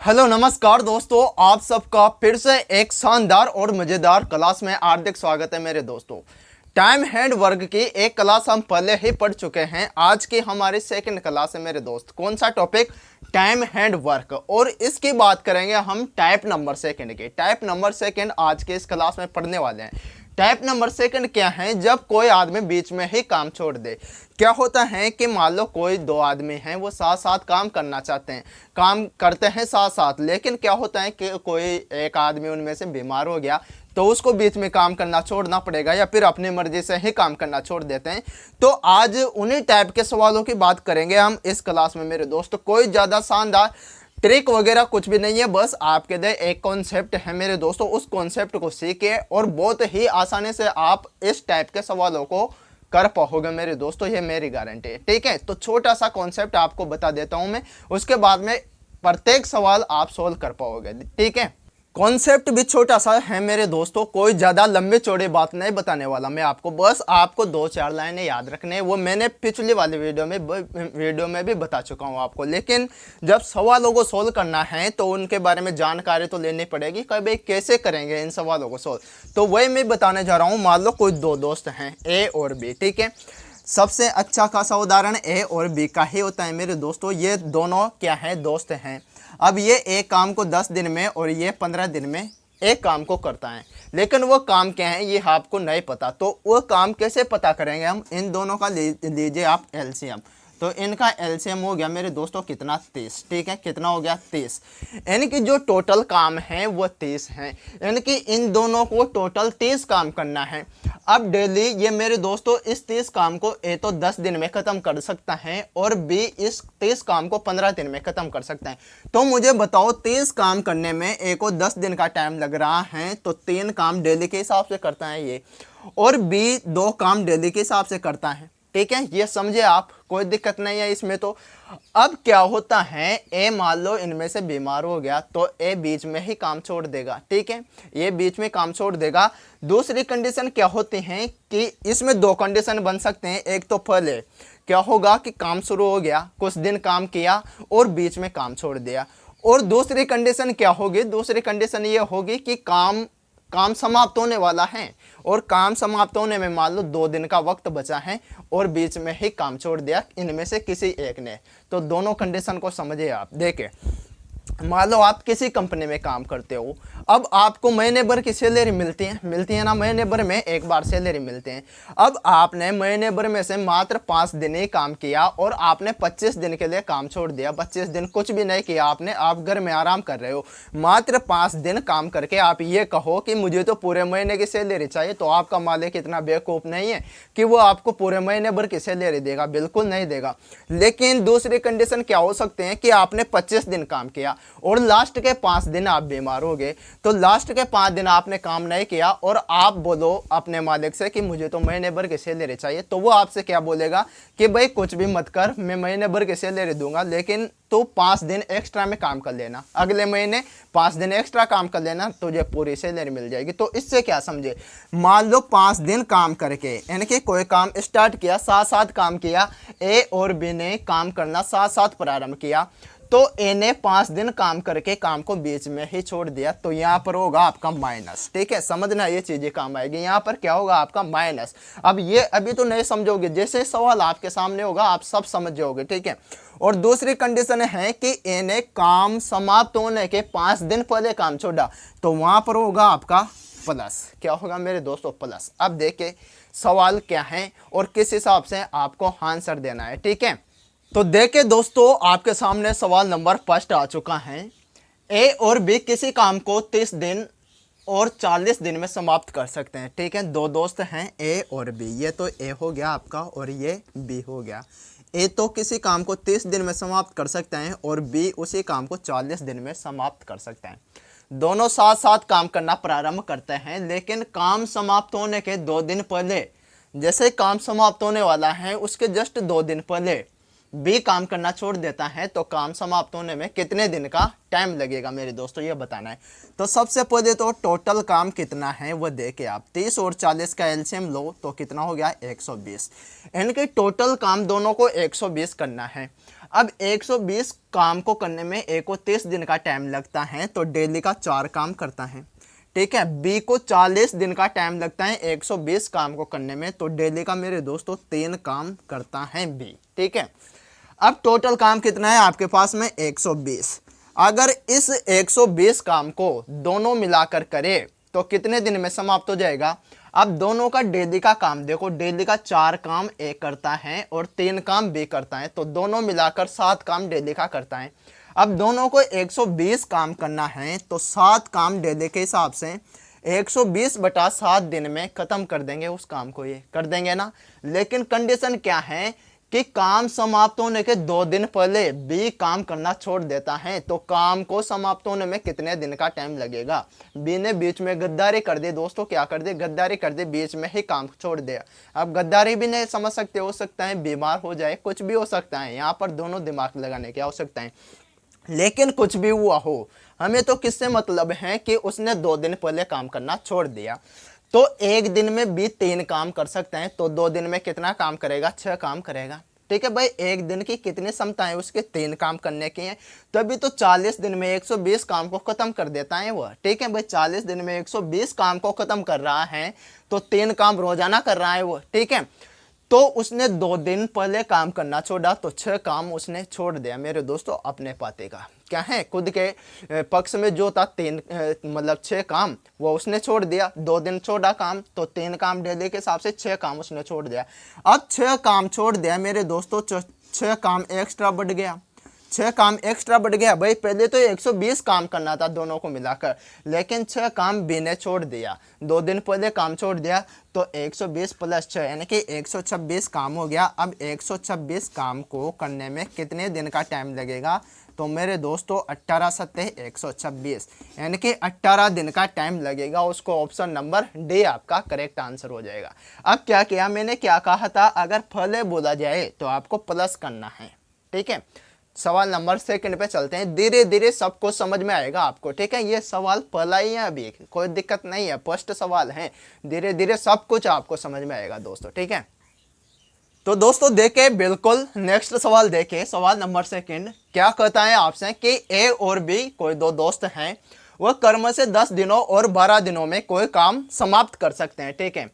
Hello नमस्कार दोस्तों, आप सबका फिर से एक शानदार और मज़ेदार क्लास में हार्दिक स्वागत है मेरे दोस्तों। टाइम हैंड वर्क की एक क्लास हम पहले ही पढ़ चुके हैं। आज की हमारी सेकंड क्लास है मेरे दोस्त। कौन सा टॉपिक? Time hand work. और इसकी बात करेंगे हम टाइप नंबर सेकंड की। टाइप नंबर सेकंड आज के इस क्लास में पढ़ने वाले हैं। टाइप नंबर सेकंड क्या है? जब कोई आदमी बीच में ही काम छोड़ दे। क्या होता है कि मान लो कोई दो आदमी हैं, वो साथ साथ काम करना चाहते हैं, काम करते हैं साथ साथ, लेकिन क्या होता है कि कोई एक आदमी उनमें से बीमार हो गया तो उसको बीच में काम करना छोड़ना पड़ेगा या फिर अपनी मर्जी से ही काम करना छोड़ देते हैं। तो आज उन्हीं टाइप के सवालों की बात करेंगे हम इस क्लास में मेरे दोस्त। कोई ज़्यादा शानदार ट्रिक वगैरह कुछ भी नहीं है, बस आपके लिए एक कॉन्सेप्ट है मेरे दोस्तों। उस कॉन्सेप्ट को सीखिए और बहुत ही आसानी से आप इस टाइप के सवालों को कर पाओगे मेरे दोस्तों, ये मेरी गारंटी है। ठीक है, तो छोटा सा कॉन्सेप्ट आपको बता देता हूं मैं, उसके बाद में प्रत्येक सवाल आप सोल्व कर पाओगे। ठीक है, कॉन्सेप्ट भी छोटा सा है मेरे दोस्तों, कोई ज़्यादा लंबे चौड़े बात नहीं बताने वाला मैं आपको। बस आपको दो चार लाइनें याद रखने हैं, वो मैंने पिछली वाली वीडियो में भी बता चुका हूँ आपको। लेकिन जब सवालों को सोल्व करना है तो उनके बारे में जानकारी तो लेनी पड़ेगी कि भाई कैसे करेंगे इन सवालों को सोल्व। तो वही मैं बताने जा रहा हूँ। मान लो कोई दो दोस्त हैं, ए और बी। ठीक है, सबसे अच्छा खासा उदाहरण ए और बी का ही होता है मेरे दोस्तों। ये दोनों क्या है? दोस्त हैं। अब ये एक काम को 10 दिन में और ये 15 दिन में एक काम को करता है, लेकिन वो काम क्या है ये आपको नहीं पता। तो वो काम कैसे पता करेंगे हम? इन दोनों का लीजिए आप एलसीएम। तो इनका एलसीएम हो गया मेरे दोस्तों कितना? 30। ठीक है, कितना हो गया? 30। इनकी जो टोटल काम है वो 30 है। इनकी इन दोनों को टोटल 30 काम करना है। अब डेली ये मेरे दोस्तों इस 30 काम को ए तो 10 दिन में ख़त्म कर सकता है और बी इस 30 काम को 15 दिन में ख़त्म कर सकता है। तो मुझे बताओ 30 काम करने में ए को 10 दिन का टाइम लग रहा है, तो 3 काम डेली के हिसाब से करता है ये, और बी 2 काम डेली के हिसाब से करता है। ठीक है, ये समझे आप, कोई दिक्कत नहीं है इसमें। तो अब क्या होता है, ए मान लो इनमें से बीमार हो गया तो ए बीच में ही काम छोड़ देगा। ठीक है, ये बीच में काम छोड़ देगा। दूसरी कंडीशन क्या होती है कि इसमें दो कंडीशन बन सकते हैं। एक तो पहले क्या होगा कि काम शुरू हो गया, कुछ दिन काम किया और बीच में काम छोड़ दिया। और दूसरी कंडीशन क्या होगी? दूसरी कंडीशन ये होगी कि काम समाप्त होने वाला है और काम समाप्त होने में मान लो 2 दिन का वक्त बचा है और बीच में ही काम छोड़ दिया इनमें से किसी एक ने। तो दोनों कंडीशन को समझिए आप। देखिए, मान लो आप किसी कंपनी में काम करते हो। अब आपको महीने भर की सैलरी मिलती है ना, महीने भर में एक बार सैलरी मिलते हैं। अब आपने महीने भर में से मात्र 5 दिन ही काम किया और आपने 25 दिन के लिए काम छोड़ दिया। 25 दिन कुछ भी नहीं किया आपने, आप घर में आराम कर रहे हो। मात्र 5 दिन काम करके आप ये कहो कि मुझे तो पूरे महीने की सैलरी चाहिए, तो आपका मालिक इतना बेवकूफ़ नहीं है कि वो आपको पूरे महीने भर की सैलरी देगा, बिल्कुल नहीं देगा। लेकिन दूसरी कंडीशन क्या हो सकते हैं कि आपने 25 दिन काम किया और लास्ट के 5 दिन आप बीमार हो गए। तो लास्ट के 5 दिन आपने काम नहीं किया और आप बोलो अपने मालिक से कि मुझे तो महीने भर की सैलरी चाहिए, तो वो आपसे क्या बोलेगा कि भाई कुछ भी मत कर, मैं महीने भर की सैलरी दूंगा, लेकिन तो 5 दिन एक्स्ट्रा में काम कर लेना, अगले महीने 5 दिन एक्स्ट्रा काम कर लेना, तुझे पूरी सैलरी मिल जाएगी। तो इससे क्या समझे, मान लो 5 दिन काम करके इनके कोई काम स्टार्ट किया, साथ साथ काम किया, ए और बी ने काम करना साथ साथ प्रारंभ किया, तो ए ने 5 दिन काम करके काम को बीच में ही छोड़ दिया, तो यहाँ पर होगा आपका माइनस। ठीक है, समझना ये चीजें काम आएगी। यहाँ पर क्या होगा आपका? माइनस। अब ये अभी तो नहीं समझोगे, जैसे सवाल आपके सामने होगा आप सब समझ जाओगे। ठीक है, और दूसरी कंडीशन है कि ए ने काम समाप्त होने के 5 दिन पहले काम छोड़ा, तो वहां पर होगा आपका प्लस। क्या होगा मेरे दोस्तों? प्लस। अब देखिए सवाल क्या है और किस हिसाब से आपको आंसर देना है। ठीक है, तो देखिए दोस्तों, आपके सामने सवाल नंबर फर्स्ट आ चुका है। ए और बी किसी काम को 30 दिन और 40 दिन में समाप्त कर सकते हैं। ठीक है, दो दोस्त हैं ए और बी। ये तो ए हो गया आपका और ये बी हो गया। ए तो किसी काम को 30 दिन में समाप्त कर सकते हैं और बी उसी काम को 40 दिन में समाप्त कर सकते हैं। दोनों साथ साथ काम करना प्रारंभ करते हैं, लेकिन काम समाप्त होने के 2 दिन पहले, जैसे काम समाप्त होने वाला है उसके जस्ट 2 दिन पहले बी काम करना छोड़ देता है, तो काम समाप्त होने में कितने दिन का टाइम लगेगा मेरे दोस्तों, ये बताना है। तो सबसे पहले तो टोटल काम कितना है वो देखे आप। 30 और 40 का एलसीएम लो तो कितना हो गया? 120। इनके टोटल काम दोनों को 120 करना है। अब 120 काम को करने में ए को 30 दिन का टाइम लगता है तो डेली का 4 काम करता है। ठीक है, बी को 40 दिन का टाइम लगता है 120 काम को करने में तो डेली का मेरे दोस्तों 3 काम करता है बी। ठीक है, अब टोटल काम कितना है आपके पास में 120। अगर इस 120 काम को दोनों मिलाकर करे तो कितने दिन में समाप्त हो जाएगा। अब दोनों का डेली का काम देखो, डेली का 4 काम ए करता है और 3 काम बी करता है तो दोनों मिलाकर 7 काम डेली का करता है। अब दोनों को 120 काम करना है तो 7 काम डेली के हिसाब से 120/7 दिन में खत्म कर देंगे उस काम को, ये कर देंगे ना। लेकिन कंडीशन क्या है कि काम समाप्त होने के 2 दिन पहले बी काम करना छोड़ देता है तो काम को समाप्त होने में कितने दिन का टाइम लगेगा। बी ने बीच में गद्दारी कर दी दोस्तों, क्या कर दी, गद्दारी कर दी, बीच में ही काम छोड़ दिया। अब गद्दारी भी नहीं समझ सकते, हो सकता है बीमार हो जाए, कुछ भी हो सकता है, यहाँ पर दोनों दिमाग लगाने की आवश्यकता है। लेकिन कुछ भी हुआ हो, हमें तो किससे मतलब है कि उसने 2 दिन पहले काम करना छोड़ दिया। तो एक दिन में भी 3 काम कर सकते हैं तो 2 दिन में कितना काम करेगा, 6 काम करेगा। ठीक है भाई, एक दिन की कितनी क्षमता है उसके, 3 काम करने की है। तभी तो 40 दिन में 120 काम को खत्म कर देता है वह। ठीक है भाई, 40 दिन में 120 काम को खत्म कर रहा है तो 3 काम रोजाना कर रहा है वो। ठीक है, तो उसने 2 दिन पहले काम करना छोड़ा तो 6 काम उसने छोड़ दिया मेरे दोस्तों अपने पाते का। क्या है, खुद के पक्ष में जो था 3 मतलब 6 काम वो उसने छोड़ दिया। 2 दिन छोड़ा काम तो 3 काम डेली के हिसाब से 6 काम उसने छोड़ दिया। अब 6 काम छोड़ दिया मेरे दोस्तों, 6 काम एक्स्ट्रा बढ़ गया, 6 काम एक्स्ट्रा बढ़ गया। भाई पहले तो 120 काम करना था दोनों को मिलाकर, लेकिन 6 काम बी ने छोड़ दिया, 2 दिन पहले काम छोड़ दिया तो 120 + 6 यानी कि 126 काम हो गया। अब 126 काम को करने में कितने दिन का टाइम लगेगा, तो मेरे दोस्तों 18 × 126 यानी कि 18 दिन का टाइम लगेगा उसको। ऑप्शन नंबर डी आपका करेक्ट आंसर हो जाएगा। अब क्या किया मैंने, क्या कहा था, अगर पहले बोला जाए तो आपको प्लस करना है। ठीक है, सवाल नंबर 2 पे चलते हैं, धीरे धीरे सबको समझ में आएगा आपको। ठीक है, ये सवाल पहला ही है, अभी कोई दिक्कत नहीं है, फर्स्ट सवाल है, धीरे धीरे सब कुछ आपको समझ में आएगा दोस्तों। ठीक है, तो दोस्तों देखे बिल्कुल नेक्स्ट सवाल देखे, सवाल नंबर 2 क्या कहता है आपसे कि ए और बी कोई 2 दोस्त हैं, वह कर्म से 10 दिनों और 12 दिनों में कोई काम समाप्त कर सकते हैं। ठीक है,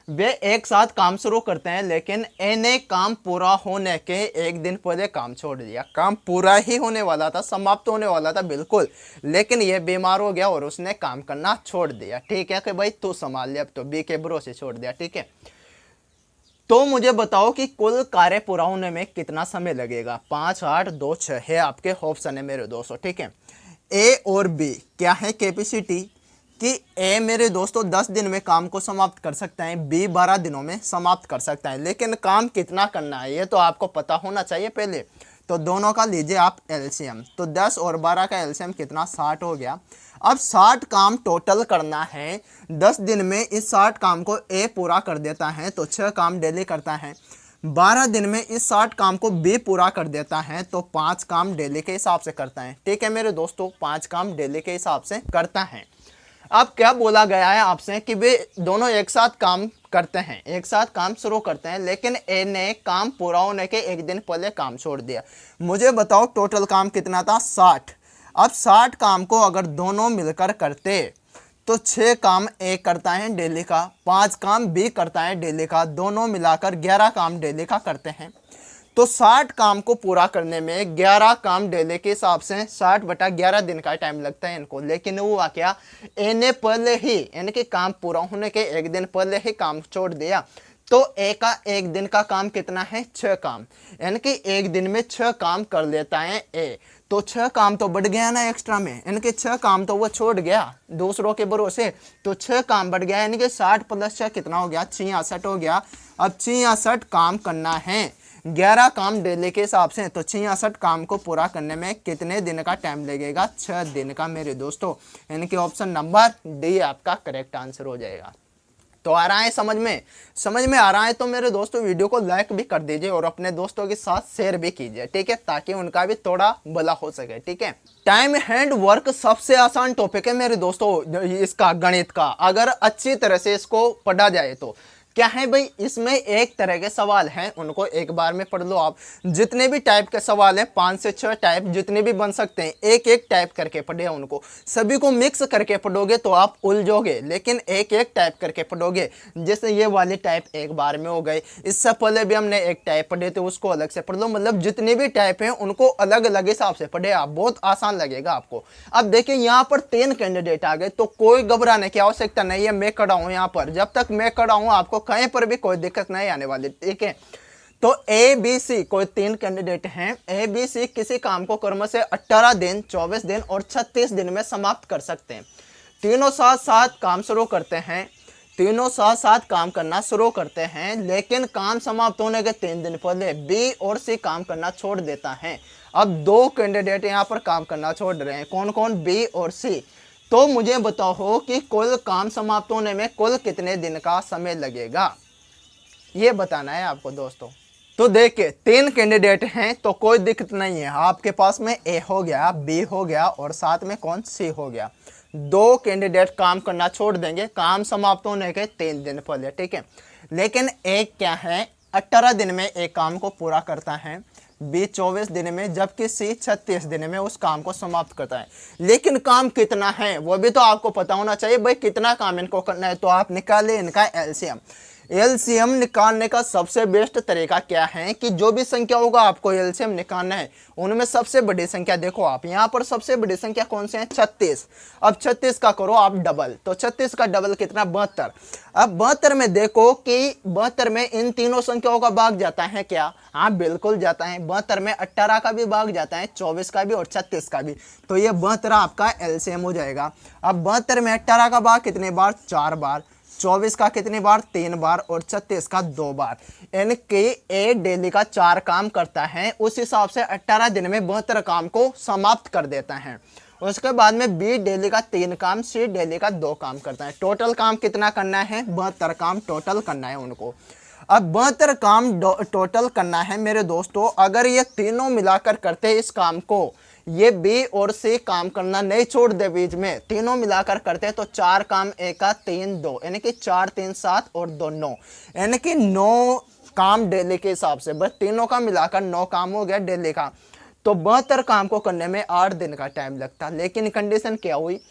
वे एक साथ काम शुरू करते हैं लेकिन ए ने काम पूरा होने के 1 दिन पहले काम छोड़ दिया। काम पूरा ही होने वाला था, समाप्त होने वाला था बिल्कुल, लेकिन ये बीमार हो गया और उसने काम करना छोड़ दिया। ठीक है कि भाई तू संभाल ले, अब तो बी के भरोसे छोड़ दिया। ठीक है, तो मुझे बताओ कि कुल कार्य पूरा होने में कितना समय लगेगा। 5, 8, 2, 6 है आपके ऑप्शन है मेरे दोस्तों। ठीक है, ए और बी क्या है कैपेसिटी कि ए मेरे दोस्तों 10 दिन में काम को समाप्त कर सकता है, बी 12 दिनों में समाप्त कर सकता है, लेकिन काम कितना करना है ये तो आपको पता होना चाहिए पहले। तो दोनों का लीजिए आप एलसीएम, तो 10 और 12 का एलसीएम कितना, 60 हो गया। अब 60 काम टोटल करना है 10 दिन में, इस 60 काम को ए पूरा कर देता है तो 6 काम डेली करता है। 12 दिन में इस 60 काम को बी पूरा कर देता है तो 5 काम डेली के हिसाब से करता है। ठीक है मेरे दोस्तों, 5 काम डेली के हिसाब से करता है। अब क्या बोला गया है आपसे कि वे दोनों एक साथ काम करते हैं, एक साथ काम शुरू करते हैं, लेकिन ए ने काम पूरा होने के 1 दिन पहले काम छोड़ दिया। मुझे बताओ टोटल काम कितना था, 60। अब 60 काम को अगर दोनों मिलकर करते तो 6 काम ए करता है डेली का, 5 काम बी करता है डेली का, दोनों मिलाकर 11 काम डेली का करते हैं। तो 60 काम को पूरा करने में 11 काम डेली के हिसाब से 60/11 दिन का टाइम लगता है इनको। लेकिन हुआ क्या, ए ने पहले ही यानी कि काम पूरा होने के 1 दिन पहले ही काम छोड़ दिया तो ए का 1 दिन का काम कितना है, 6 काम, यानी कि 1 दिन में 6 काम कर लेता है ए। तो 6 काम तो बढ़ गया ना एक्स्ट्रा में, यानी कि 6 काम तो वो छोड़ गया दूसरों के भरोसे, तो 6 काम बढ़ गया, यानी कि 60 + 6 कितना हो गया, 66 हो गया। अब 66 काम करना है, 11 काम डेली के हिसाब से, तो 66 काम को पूरा करने में कितने दिन का टाइम लगेगा, 6 दिन का मेरे दोस्तों, यानी कि ऑप्शन नंबर डी आपका करेक्ट आंसर हो जाएगा। तो आ रहा है समझ में आ रहा है तो मेरे दोस्तों वीडियो को लाइक भी कर दीजिए और अपने दोस्तों के साथ शेयर भी कीजिए। ठीक है, ताकि उनका भी थोड़ा भला हो सके। ठीक है, टाइम हैंड वर्क सबसे आसान टॉपिक है मेरे दोस्तों इसका, गणित का, अगर अच्छी तरह से इसको पढ़ा जाए तो। क्या है भाई, इसमें एक तरह के सवाल हैं, उनको एक बार में पढ़ लो आप। जितने भी टाइप के सवाल हैं 5 से 6 टाइप जितने भी बन सकते हैं, एक एक टाइप करके पढ़े उनको। सभी को मिक्स करके पढ़ोगे तो आप उलझोगे, लेकिन एक एक टाइप करके पढ़ोगे। जैसे ये वाली टाइप एक बार में हो गए, इससे पहले भी हमने एक टाइप पढ़े थे, उसको अलग से पढ़ लो। मतलब जितने भी टाइप हैं उनको अलग अलग हिसाब से पढ़े आप, बहुत आसान लगेगा आपको। अब देखिए यहाँ पर 3 कैंडिडेट आ गए, तो कोई घबराने की आवश्यकता नहीं है। मैं खड़ा हूँ यहाँ पर, जब तक मैं खड़ा हूँ आपको कहीं पर भी कोई दिक्कत नहीं आने वाली, ठीक है। तो ए बी सी कोई 3 कैंडिडेट हैं। ए बी सी किसी काम को कर्म से 18 दिन, 24 दिन और 36 दिन में समाप्त कर सकते हैं। तीनों साथ साथ काम शुरू करते हैं, तीनों साथ साथ काम करना शुरू करते हैं, लेकिन काम समाप्त होने के 3 दिन पहले बी और सी काम करना छोड़ देता है। अब 2 कैंडिडेट यहाँ पर काम करना छोड़ रहे हैं, कौन कौन, बी और सी। तो मुझे बताओ कि कुल काम समाप्त होने में कुल कितने दिन का समय लगेगा, ये बताना है आपको दोस्तों। तो देखिए 3 कैंडिडेट हैं तो कोई दिक्कत नहीं है, आपके पास में ए हो गया, बी हो गया और साथ में कौन, सी हो गया। 2 कैंडिडेट काम करना छोड़ देंगे काम समाप्त होने के 3 दिन पहले, ठीक है। लेकिन एक क्या है, 18 दिन में एक काम को पूरा करता है, बी 24 दिन में, जबकि सी 36 दिन में उस काम को समाप्त करता है। लेकिन काम कितना है वो भी तो आपको पता होना चाहिए भाई, कितना काम इनको करना है। तो आप निकाले इनका एलसीएम। एलसीएम निकालने का सबसे बेस्ट तरीका क्या है कि जो भी संख्या होगा आपको एलसीएम निकालना है, उनमें सबसे बड़ी संख्या देखो आप यहाँ पर, सबसे बड़ी संख्या कौन सी है, 36। अब 36 का करो आप डबल, तो 36 का डबल कितना, 72। अब 72 में देखो कि 72 में इन तीनों संख्याओं का भाग जाता है क्या, हाँ बिल्कुल जाता है। 72 में 18 का भी भाग जाता है, 24 का भी और 36 का भी। तो ये 72 आपका एलसीएम हो जाएगा। अब 72 में 18 का भाग कितने बार, 4 बार, 24 का कितनी बार, 3 बार और 36 का 2 बार। यानी कि ए डेली का 4 काम करता है, उस हिसाब से 18 दिन में 72 काम को समाप्त कर देता है। उसके बाद में बी डेली का 3 काम, सी डेली का 2 काम करता है। टोटल काम कितना करना है, 72 काम टोटल करना है उनको। अब 72 काम टोटल करना है मेरे दोस्तों। अगर ये तीनों मिलाकर करते इस काम को, ये बी और सी काम करना नहीं छोड़ दे बीच में, तीनों मिलाकर करते तो 4 काम, 1 का 3 2, यानी कि 4 3 7 और 2 9, यानी कि 9 काम डेली के हिसाब से। बस तीनों का मिलाकर 9 काम हो गया डेली का। तो 72 काम को करने में 8 दिन का टाइम लगता। लेकिन कंडीशन क्या हुई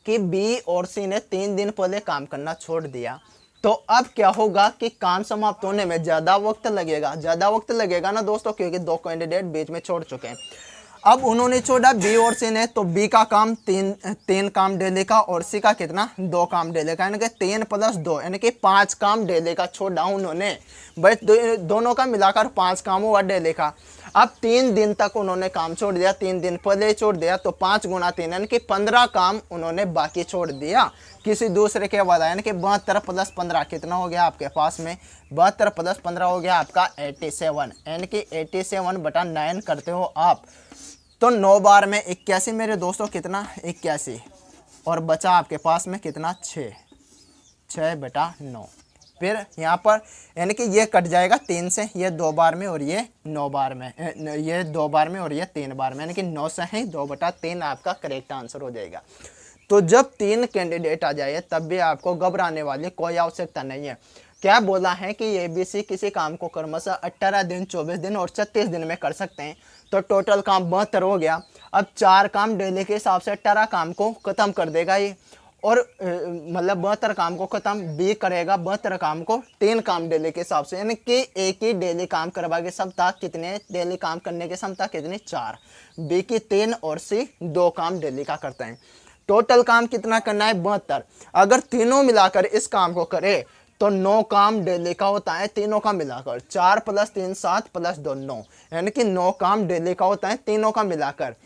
कि बी और सी ने 3 दिन पहले काम करना छोड़ दिया। तो अब क्या होगा कि काम समाप्त होने में ज़्यादा वक्त लगेगा, ज़्यादा वक्त लगेगा ना दोस्तों, क्योंकि 2 कैंडिडेट बीच में छोड़ चुके हैं। अब उन्होंने छोड़ा बी और सी ने, तो बी का काम 3 काम डेली का और सी का कितना, 2 काम डेली का, यानी कि 3 + 2 यानी कि 5 काम डेली का छोड़ा उन्होंने। बस दोनों का मिलाकर 5 काम हुआ डेली का। अब 3 दिन तक उन्होंने काम छोड़ दिया, 3 दिन पहले छोड़ दिया, तो 5 × 3 यानी कि 15 काम उन्होंने बाकी छोड़ दिया किसी दूसरे के वाला। यानी कि 72 + 15 कितना हो गया आपके पास में, 72 + 15 हो गया आपका 87, यानी कि 87/9 करते हो आप। तो 9 बार में 81 मेरे दोस्तों, कितना, 81, और बचा आपके पास में कितना, 6/9। फिर यहाँ पर यानी कि ये कट जाएगा 3 से, ये 2 बार में और ये 9 बार में, ये 2 बार में और ये 3 बार में, यानी कि 9 से ही 2/3 आपका करेक्ट आंसर हो जाएगा। तो जब 3 कैंडिडेट आ जाए तब भी आपको घबराने वाली कोई आवश्यकता नहीं है। क्या बोला है कि ए बी सी किसी काम को क्रमशः 18 दिन, 24 दिन और 36 दिन में कर सकते हैं। तो टोटल काम 72 हो गया। अब 4 काम डेली के हिसाब से 18 काम को ख़त्म कर देगा ये, और मतलब 72 काम को ख़त्म बी करेगा, 72 काम को 3 काम डेली के हिसाब से, यानी कि एक ही डेली काम करवा के क्षमता कितने, डेली काम करने की क्षमता कितनी, 4, बी की 3 और सी 2 काम डेली का करते हैं। टोटल काम कितना करना है, 72। अगर तीनों मिलाकर इस काम को करे तो 9 काम डेली का होता है, तीनों का मिलाकर। 4 + 3 7 + 2 9, यानी कि 9 काम डेली का होता है तीनों का मिलाकर।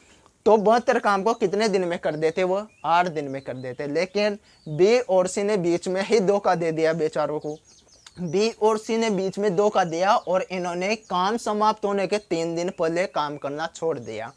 तो 72 काम को कितने दिन में कर देते, वो 8 दिन में कर देते। लेकिन बी और सी ने बीच में ही धोखा दे दिया बेचारों को। बी और सी ने बीच में धोखा दिया और इन्होंने काम समाप्त होने के 3 दिन पहले काम करना छोड़ दिया।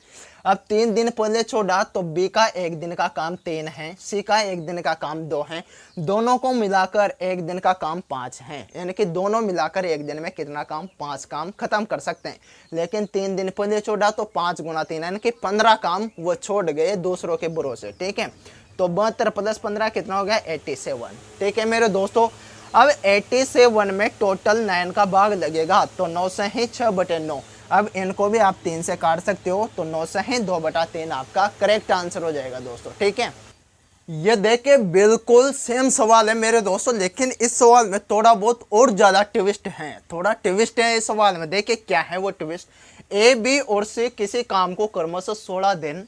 अब 3 दिन पहले छोड़ा तो बी का 1 दिन का काम 3 है, सी का 1 दिन का काम 2 है, दोनों को मिलाकर 1 दिन का काम 5 है, यानी कि दोनों मिलाकर 1 दिन में कितना काम, 5 काम खत्म कर सकते हैं। लेकिन 3 दिन पहले छोड़ा तो 5 × 3 यानी कि 15 काम वो छोड़ गए दूसरों के भरोसे, ठीक है। तो 72 + 15 कितना हो गया, 87, ठीक है मेरे दोस्तों। अब 87 में टोटल 9 का भाग लगेगा तो 9 से ही 6/9। अब इनको भी आप 3 से काट सकते हो तो 9 से ही 2/3 आपका करेक्ट आंसर हो जाएगा दोस्तों। ठीक है, ये देखिए बिल्कुल सेम सवाल है मेरे दोस्तों, लेकिन इस सवाल में थोड़ा बहुत और ज़्यादा ट्विस्ट है। थोड़ा ट्विस्ट है इस सवाल में। देखिए क्या है वो ट्विस्ट। ए, बी और सी किसी काम को क्रमशः 16 दिन,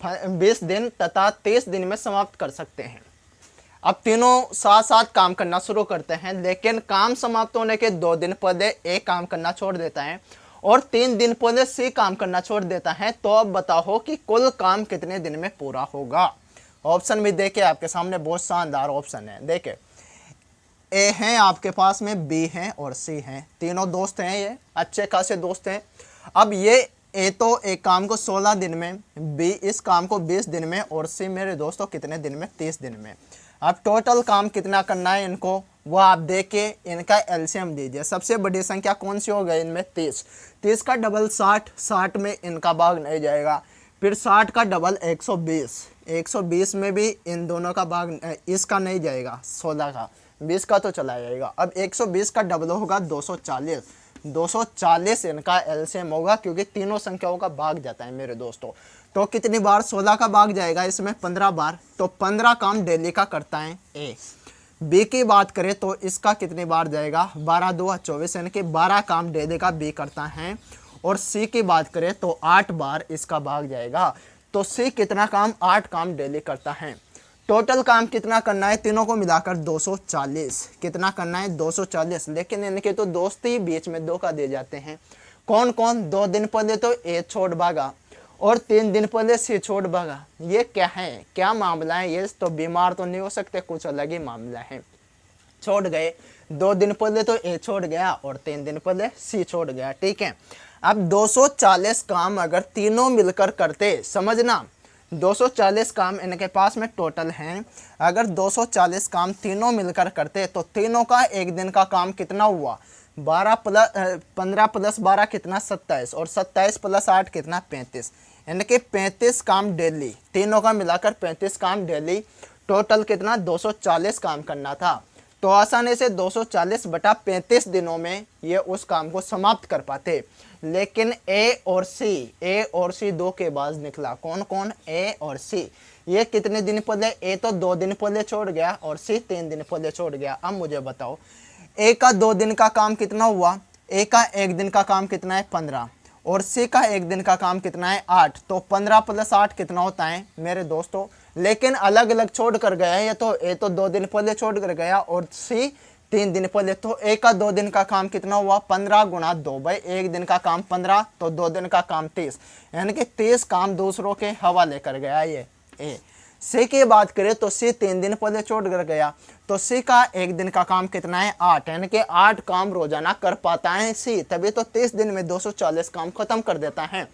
20 दिन तथा 30 दिन में समाप्त कर सकते हैं। अब तीनों साथ साथ काम करना शुरू करते हैं, लेकिन काम समाप्त होने के 2 दिन पहले ए काम करना छोड़ देता है और 3 दिन पहले सी काम करना छोड़ देता है। तो अब बताओ कि कुल काम कितने दिन में पूरा होगा। ऑप्शन भी देखे आपके सामने, बहुत शानदार ऑप्शन है। देखे ए है आपके पास में, बी है और सी है। तीनों दोस्त हैं, ये अच्छे खासे दोस्त हैं। अब ये ए तो एक काम को 16 दिन में, बी इस काम को 20 दिन में और सी मेरे दोस्तों कितने दिन में, 30 दिन में। अब टोटल काम कितना करना है इनको वो आप देखे, इनका एलसीएम दीजिए। सबसे बड़ी संख्या कौन सी हो गई इनमें, 30। 30 का डबल 60, 60 में इनका भाग नहीं जाएगा। फिर 60 का डबल 120, 120 में भी इन दोनों का भाग, इसका नहीं जाएगा, 16 का, 20 का तो चला जाएगा। अब 120 का डबल होगा 240, 240 इनका एलसीएम होगा, क्योंकि तीनों संख्याओं का भाग जाता है मेरे दोस्तों। तो कितनी बार 16 का भाग जाएगा इसमें, 15 बार। तो 15 काम डेली का करता है ए। बी की बात करें तो इसका कितनी बार जाएगा, 12 2 24, यानी कि 12 काम डेली का बी करता है। और सी की बात करें तो 8 बार इसका भाग जाएगा। तो सी कितना काम, 8 काम डेली करता है। टोटल काम कितना करना है तीनों को मिलाकर, 240। कितना करना है, 240। लेकिन इनके तो दोस्त ही बीच में धोखा दे जाते हैं। कौन कौन, 2 दिन पहले तो ए छोड़ भागा और 3 दिन पहले सी छोड़ भागा। ये क्या है, क्या मामला है, ये तो बीमार तो नहीं हो सकते, कुछ अलग ही मामला है। छोड़ गए, 2 दिन पहले तो ए छोड़ गया और 3 दिन पहले सी छोड़ गया। ठीक है, अब 240 काम अगर तीनों मिलकर करते, समझना 240 काम इनके पास में टोटल हैं। अगर 240 काम तीनों मिलकर करते तो तीनों का एक दिन का काम कितना हुआ, 15 + 12 कितना, 27, और 27 + 8 कितना, 35। यानी कि 35 काम डेली, तीनों का मिलाकर 35 काम डेली। टोटल कितना, 240 काम करना था। तो आसानी से 240/35 दिनों में ये उस काम को समाप्त कर पाते। लेकिन ए और सी दो के बाज निकला। कौन कौन, ए और सी। ये कितने दिन पहले, ए तो 2 दिन पहले छोड़ गया और सी 3 दिन पहले छोड़ गया। अब मुझे बताओ ए का 2 दिन का काम कितना हुआ, ए का 1 दिन का काम कितना है, 15, और सी का 1 दिन का काम कितना है, 8। तो 15 + 8 कितना होता है मेरे दोस्तों। लेकिन अलग अलग छोड़ कर गया है। ये तो ए तो 2 दिन पहले छोड़ कर गया और सी 3 दिन पहले। तो ए का 2 दिन का काम कितना हुआ, 15 × 2, भाई 1 दिन का काम 15 तो 2 दिन का काम 30, यानी कि 30 काम दूसरों के हवाले कर गया ये ए। सी की बात करें तो सी 3 दिन पहले छोड़ कर गया, तो सी का 1 दिन का काम कितना है, 8, यानी कि 8 काम रोजाना कर पाता है सी। तभी तो 30 दिन में 240 काम खत्म कर देता है।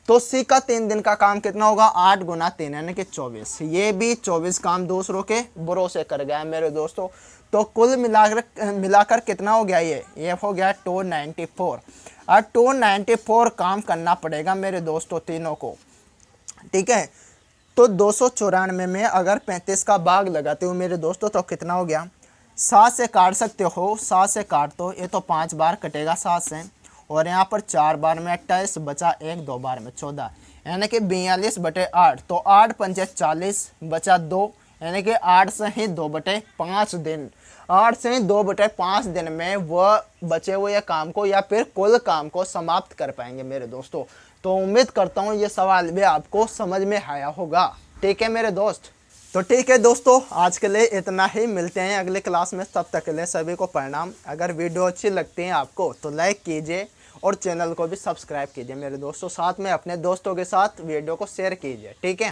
तो सी का 3 दिन का काम कितना होगा, 8 × 3 यानी कि 24। ये भी 24 काम दूसरों के भरोसे कर गया मेरे दोस्तों। तो कुल मिलाकर कितना हो गया, ये हो गया 294। और 294 काम करना पड़ेगा मेरे दोस्तों तीनों को। ठीक है, तो 294 में अगर 35 का भाग लगाते हो मेरे दोस्तों तो कितना हो गया, 7 से काट सकते हो, 7 से काट तो ये तो 5 बार कटेगा 7 से, और यहाँ पर 4 बार में 28 बचा 1, 2 बार में 14, यानी कि 42/8। तो 8 × 5 = 40 बचा 2, यानी कि 8 से ही 2/5 दिन, 8 से ही 2/5 दिन में वह बचे हुए काम को या फिर कुल काम को समाप्त कर पाएंगे मेरे दोस्तों। तो उम्मीद करता हूँ ये सवाल भी आपको समझ में आया होगा। ठीक है मेरे दोस्त, तो ठीक है दोस्तों, आज के लिए इतना ही। मिलते हैं अगले क्लास में, तब तक के लिए सभी को प्रणाम। अगर वीडियो अच्छी लगती है आपको तो लाइक कीजिए और चैनल को भी सब्सक्राइब कीजिए मेरे दोस्तों। साथ में अपने दोस्तों के साथ वीडियो को शेयर कीजिए। ठीक है।